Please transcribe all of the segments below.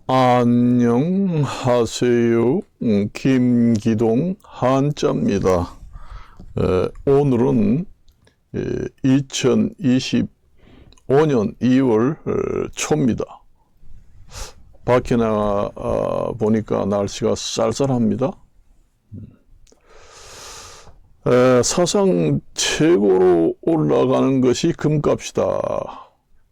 안녕하세요. 김기동 한자입니다. 오늘은 2025년 2월 초입니다. 밖에 나가 보니까 날씨가 쌀쌀합니다. 사상 최고로 올라가는 것이 금값이다.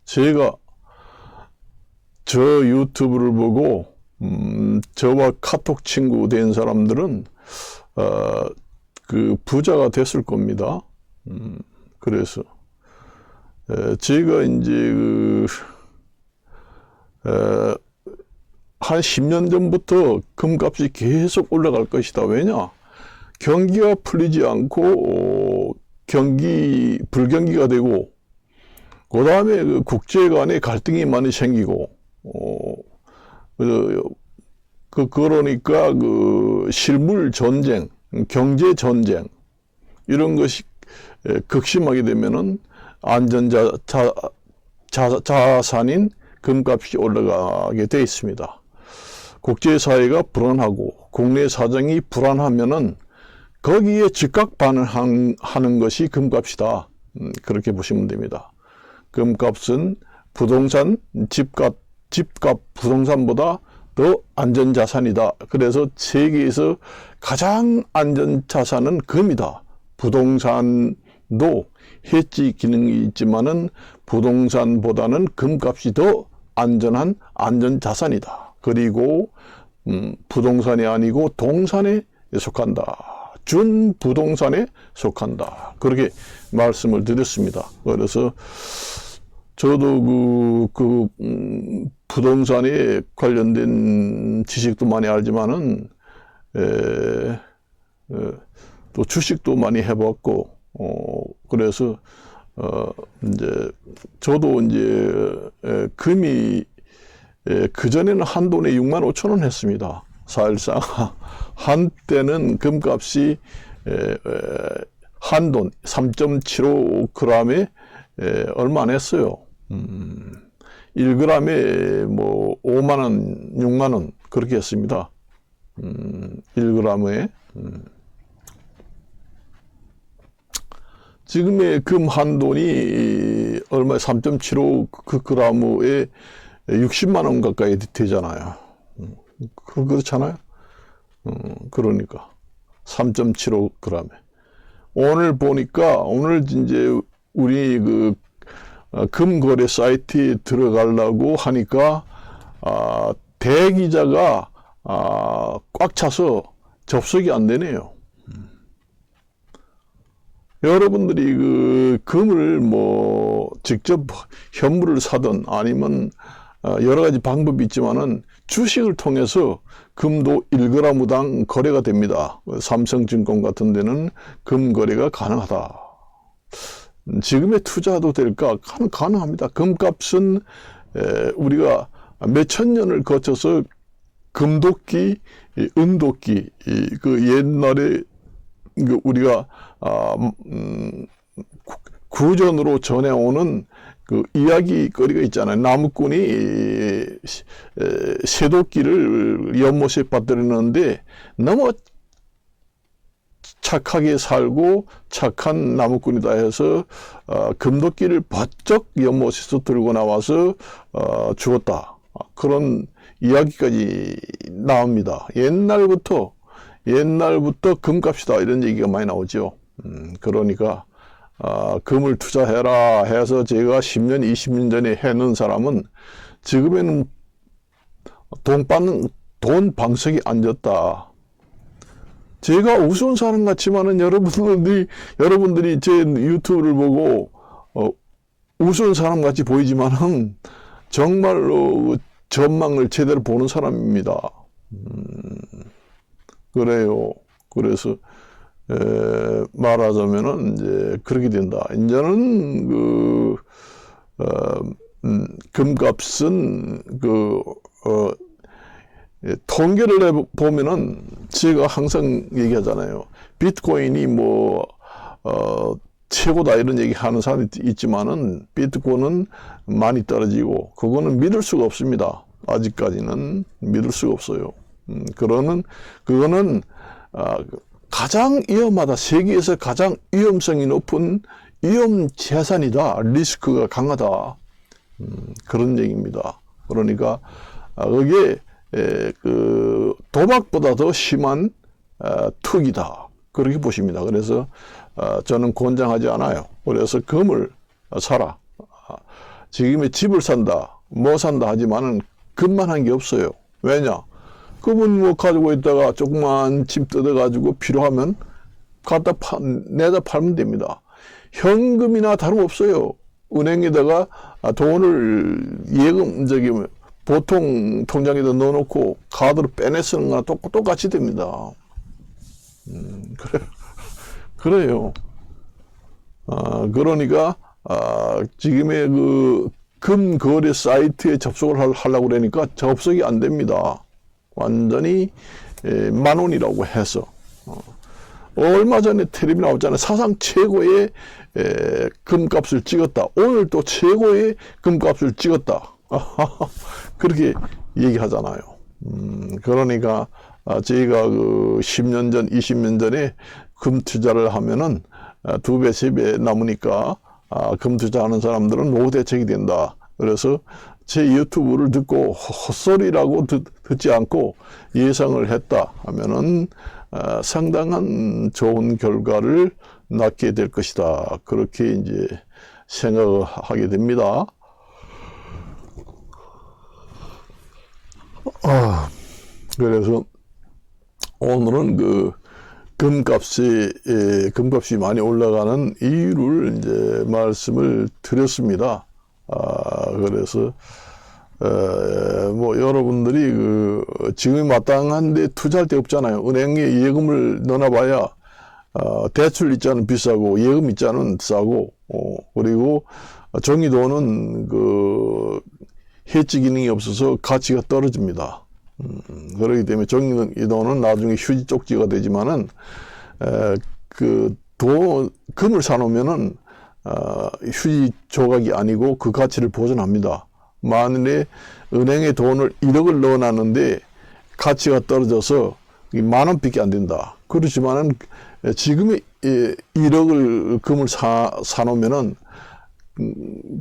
제가 저 유튜브를 보고 저와 카톡 친구 된 사람들은 그 부자가 됐을 겁니다. 그래서 제가 이제 한 10년 전부터 금값이 계속 올라갈 것이다. 왜냐? 경기가 풀리지 않고 불경기가 되고, 그 다음에 그 국제 간에 갈등이 많이 생기고, 그러니까 그 실물 전쟁, 경제 전쟁, 이런 것이 극심하게 되면은 자산인 금값이 올라가게 돼 있습니다. 국제사회가 불안하고 국내 사정이 불안하면은 거기에 즉각 반응하는 것이 금값이다. 그렇게 보시면 됩니다. 금값은 부동산, 집값 부동산보다 더 안전자산이다. 그래서 세계에서 가장 안전자산은 금이다. 부동산도 해지 기능이 있지만은 부동산보다는 금값이 더 안전한 안전자산이다. 그리고 부동산이 아니고 동산에 속한다. 준부동산에 속한다. 그렇게 말씀을 드렸습니다. 그래서 저도 부동산에 관련된 지식도 많이 알지만은 또 주식도 많이 해봤고, 그래서 이제 저도 이제 금이 그전에는 한 돈에 6만 5천 원 했습니다. 사실상 한때는 금값이 한 돈 3.75g에 얼마 안 했어요. 1g에 뭐 5만 원, 6만 원 그렇게 했습니다. 1g에. 지금의 금 한 돈이 얼마에 3.75g에 60만 원 가까이 되잖아요. 그렇잖아요. 그러니까 3.75g에. 오늘 보니까 오늘 이제 우리 금거래 사이트에 들어가려고 하니까 대기자가 꽉 차서 접속이 안 되네요. 여러분들이 금을 뭐 직접 현물을 사든 아니면 여러 가지 방법이 있지만은 주식을 통해서 금도 1g당 거래가 됩니다. 삼성증권 같은 데는 금 거래가 가능하다. 지금의 투자도 될까? 가능합니다. 금값은 우리가 몇천 년을 거쳐서 금도끼, 은도끼, 그 옛날에 우리가 구전으로 전해오는 그 이야기거리가 있잖아요. 나무꾼이 쇠도끼를 연못에 빠뜨리는데 너무 착하게 살고 착한 나무꾼이다 해서 금도끼를 버쩍 연못에서 들고 나와서 죽었다. 그런 이야기까지 나옵니다. 옛날부터 금값이다 이런 얘기가 많이 나오죠. 그러니까 금을 투자해라 해서 제가 10년, 20년 전에 해놓은 사람은 지금에는 돈 방석이 앉았다. 제가 우스운 사람 같지만은 여러분들이 제 유튜브를 보고 우스운 사람 같이 보이지만은 정말로 전망을 제대로 보는 사람입니다. 그래요. 그래서 말하자면은 이제 그렇게 된다. 이제는 금값은 통계를 해보면은 제가 항상 얘기하잖아요. 비트코인이 최고다 이런 얘기 하는 사람이 있지만은 비트코인은 많이 떨어지고 그거는 믿을 수가 없습니다. 아직까지는 믿을 수가 없어요. 그거는 가장 위험하다. 세계에서 가장 위험성이 높은 위험 재산이다. 리스크가 강하다. 그런 얘기입니다. 그러니까 그게 그 도박보다 더 심한 투기다. 그렇게 보십니다. 그래서 저는 권장하지 않아요. 그래서 금을 사라. 지금에 집을 산다, 뭐 산다 하지만은 금만 한 게 없어요. 왜냐? 금은 뭐 가지고 있다가 조그만 집 뜯어가지고 필요하면 갖다 내다 팔면 됩니다. 현금이나 다름없어요. 은행에다가 돈을 보통 통장에다 넣어놓고 카드로 빼내 쓰는 거나 똑같이 됩니다. 그래요. 그러니까 지금의 그 금거래 사이트에 접속을 하려고 그러니까 접속이 안 됩니다. 완전히 10,000원이라고 해서 얼마 전에 텔레비 나왔잖아요. 사상 최고의 금값을 찍었다. 오늘 또 최고의 금값을 찍었다. 그렇게 얘기하잖아요. 그러니까 저희가 그 10년 전, 20년 전에 금 투자를 하면은 2배, 3배 남으니까 금 투자하는 사람들은 노후 대책이 된다. 그래서 제 유튜브를 듣고 헛소리라고 듣지 않고 예상을 했다 하면은 상당한 좋은 결과를 낳게 될 것이다. 그렇게 이제 생각을 하게 됩니다. 그래서 오늘은 그 금값이 많이 올라가는 이유를 이제 말씀을 드렸습니다. 그래서 뭐 여러분들이 지금이 마땅한데 투자할 데 없잖아요. 은행에 예금을 넣어놔봐야 대출 이자는 비싸고 예금 이자는 싸고 그리고 종이돈은 해지 기능이 없어서 가치가 떨어집니다. 그렇기 때문에 종이돈은 나중에 휴지 쪽지가 되지만은 금을 사놓으면은 휴지 조각이 아니고 그 가치를 보존합니다. 만일에 은행에 돈을 1억을 넣어놨는데 가치가 떨어져서 10,000원밖에 안 된다. 그렇지만은 지금의 1억을 금을 사놓으면은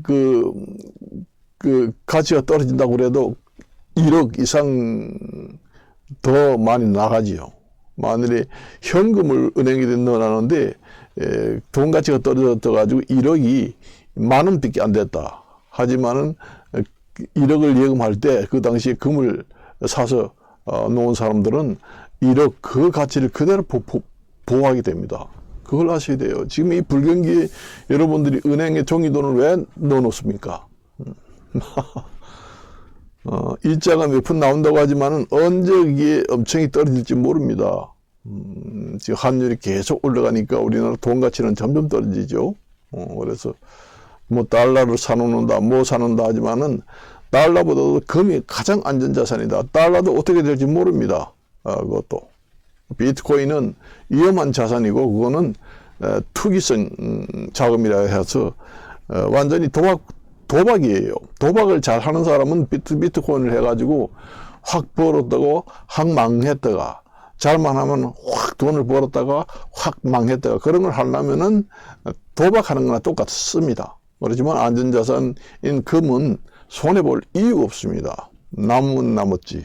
그 가치가 떨어진다고 그래도 1억 이상 더 많이 나가지요. 만일에 현금을 은행에 넣어놨는데 돈 가치가 떨어져가지고 1억이 10,000원밖에 안 됐다. 하지만은 1억을 예금할 때 그 당시에 금을 사서 놓은 사람들은 1억 그 가치를 그대로 보호하게 됩니다. 그걸 아셔야 돼요. 지금 이 불경기에 여러분들이 은행에 종이돈을 왜 넣어놓습니까? 일자가 몇 푼 나온다고 하지만은 언제 이게 엄청이 떨어질지 모릅니다. 지금 환율이 계속 올라가니까 우리나라 돈 가치는 점점 떨어지죠. 그래서 뭐 달러를 사놓는다, 뭐 사놓는다 하지만은 달러보다도 금이 가장 안전자산이다. 달러도 어떻게 될지 모릅니다. 그것도. 비트코인은 위험한 자산이고 그거는 투기성 자금이라 해서 완전히 도박이에요. 도박을 잘 하는 사람은 비트코인을 해가지고 확 벌었다고 확 망했다가 잘만 하면 확 돈을 벌었다가 확 망했다가 그런 걸 하려면은 도박하는 거나 똑같습니다. 그렇지만 안전자산인 금은 손해볼 이유가 없습니다. 남으면 남았지.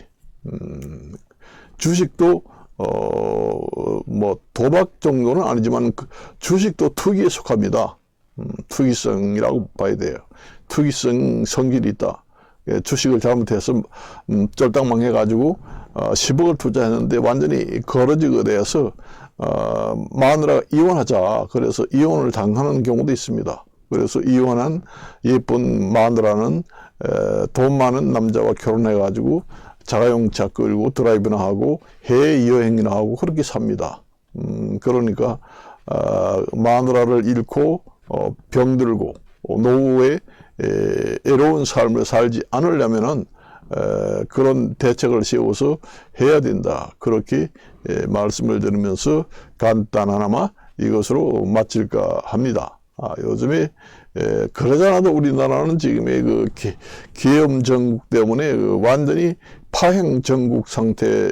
주식도 뭐 도박 정도는 아니지만 주식도 투기에 속합니다. 투기성이라고 봐야 돼요. 투기성 성질이 있다. 주식을 잘못해서 쫄딱망해가지고 10억을 투자했는데 완전히 거러지게 돼서 마누라가 이혼하자. 그래서 이혼을 당하는 경우도 있습니다. 그래서 이혼한 예쁜 마누라는 돈 많은 남자와 결혼해가지고 자가용차 끌고 드라이브나 하고 해외 여행이나 하고 그렇게 삽니다. 그러니까 마누라를 잃고 병들고 노후에 애로운 삶을 살지 않으려면은 그런 대책을 세워서 해야 된다. 그렇게 말씀을 드리면서 간단하나마 이것으로 마칠까 합니다. 요즘에 그러잖아도 우리나라는 지금의 그 계엄 정국 때문에 완전히 파행 정국 상태에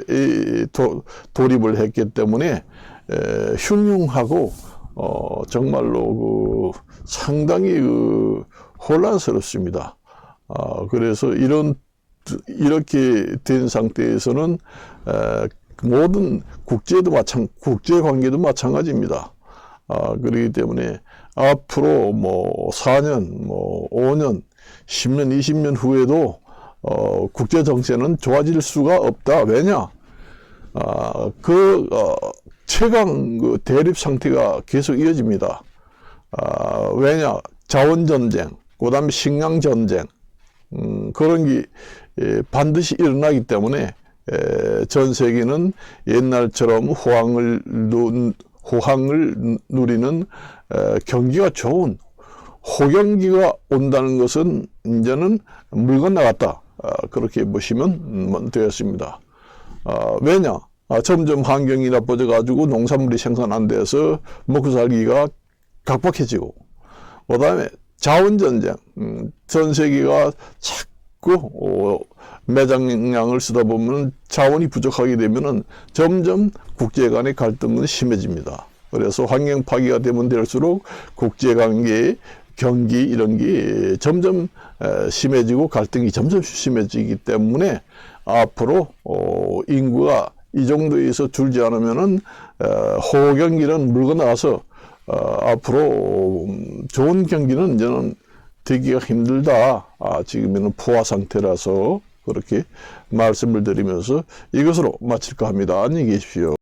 돌입을 했기 때문에 흉흉하고 정말로 상당히 혼란스럽습니다. 그래서 이렇게 된 상태에서는 모든 국제 관계도 마찬가지입니다. 그렇기 때문에 앞으로 4년, 5년, 10년, 20년 후에도 국제 정세는 좋아질 수가 없다. 왜냐? 최강 대립 상태가 계속 이어집니다. 왜냐? 자원 전쟁, 그다음에 식량 전쟁, 그런 게 반드시 일어나기 때문에 전 세계는 옛날처럼 호황을 누리는 경기가 좋은 호경기가 온다는 것은 이제는 물 건너갔다. 그렇게 보시면 되었습니다. 왜냐? 점점 환경이 나빠져 가지고 농산물이 생산 안 돼서 먹고 살기가 각박해지고, 그 다음에 자원전쟁, 전 세계가 자꾸 매장량을 쓰다 보면 자원이 부족하게 되면은 점점 국제 간의 갈등은 심해집니다. 그래서 환경 파괴가 되면 될수록 국제 관계, 경기 이런 게 점점 심해지고 갈등이 점점 심해지기 때문에 앞으로 인구가 이 정도에서 줄지 않으면은 호경기는 물고 나가서 앞으로 좋은 경기는 이제는 되기가 힘들다. 지금은 포화 상태라서 그렇게 말씀을 드리면서 이것으로 마칠까 합니다. 안녕히 계십시오.